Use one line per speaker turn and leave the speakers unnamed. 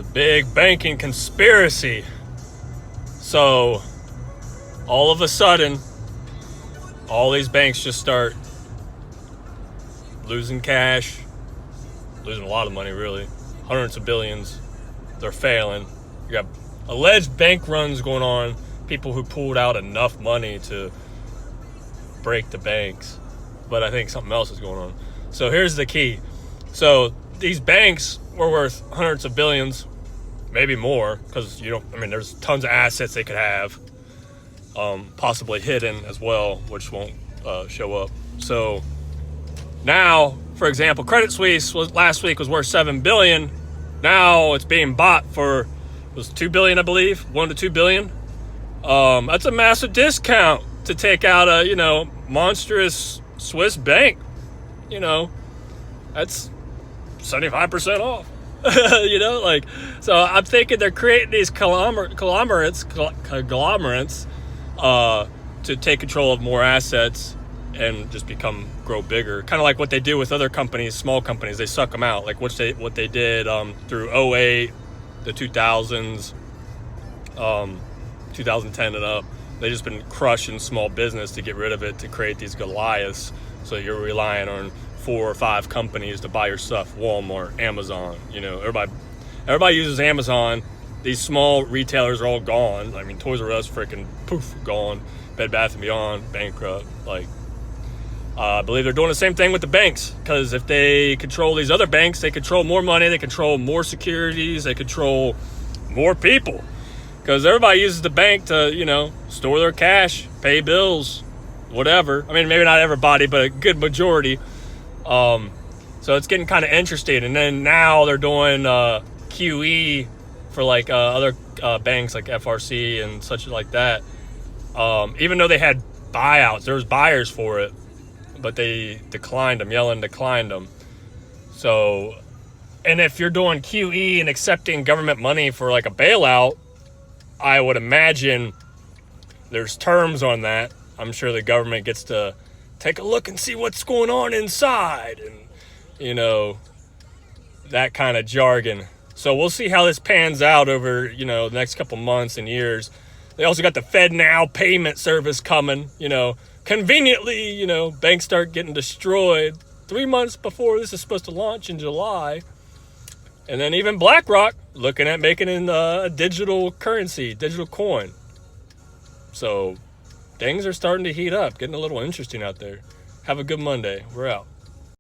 The big banking conspiracy. So, all of a sudden, all these banks just start losing cash, losing a lot of money, really. Hundreds of billions. They're failing. You got alleged bank runs going on, people who pulled out enough money to break the banks. But I think something else is going on. So here's the key. So these banks were worth hundreds of billions, maybe more, because there's tons of assets they could have, possibly hidden as well, which won't show up. So now, for example, Credit Suisse last week was worth $7 billion. Now it's being bought for $2 billion, I believe, $1 to $2 billion. That's a massive discount to take out a monstrous Swiss bank. That's 75% off. So I'm thinking they're creating these conglomerates to take control of more assets and just grow bigger. Kind of like what they do with other companies, small companies. They suck them out, like what they did through 2008, the 2000s, 2010 and up. They've just been crushing small business to get rid of it, to create these Goliaths. So you're relying on 4 or 5 companies to buy your stuff. Walmart, Amazon, everybody uses Amazon. These small retailers are all gone. Toys R Us freaking poof, gone. Bed Bath & Beyond, bankrupt. I believe they're doing the same thing with the banks, because if they control these other banks, they control more money, they control more securities, they control more people. Because everybody uses the bank to, store their cash, pay bills, whatever. Maybe not everybody, but a good majority. So it's getting kind of interesting. And then now they're doing QE for other banks like FRC and such like that. Even though they had buyouts, there was buyers for it, but they declined them. Yellen declined them. So, and if you're doing QE and accepting government money for a bailout, I would imagine there's terms on that. I'm sure the government gets to take a look and see what's going on inside, and that kind of jargon. So we'll see how this pans out over the next couple months and years. They also got the FedNow payment service coming. Conveniently, banks start getting destroyed 3 months before this is supposed to launch in July. And then even BlackRock looking at making a digital currency, digital coin. So things are starting to heat up, getting a little interesting out there. Have a good Monday. We're out.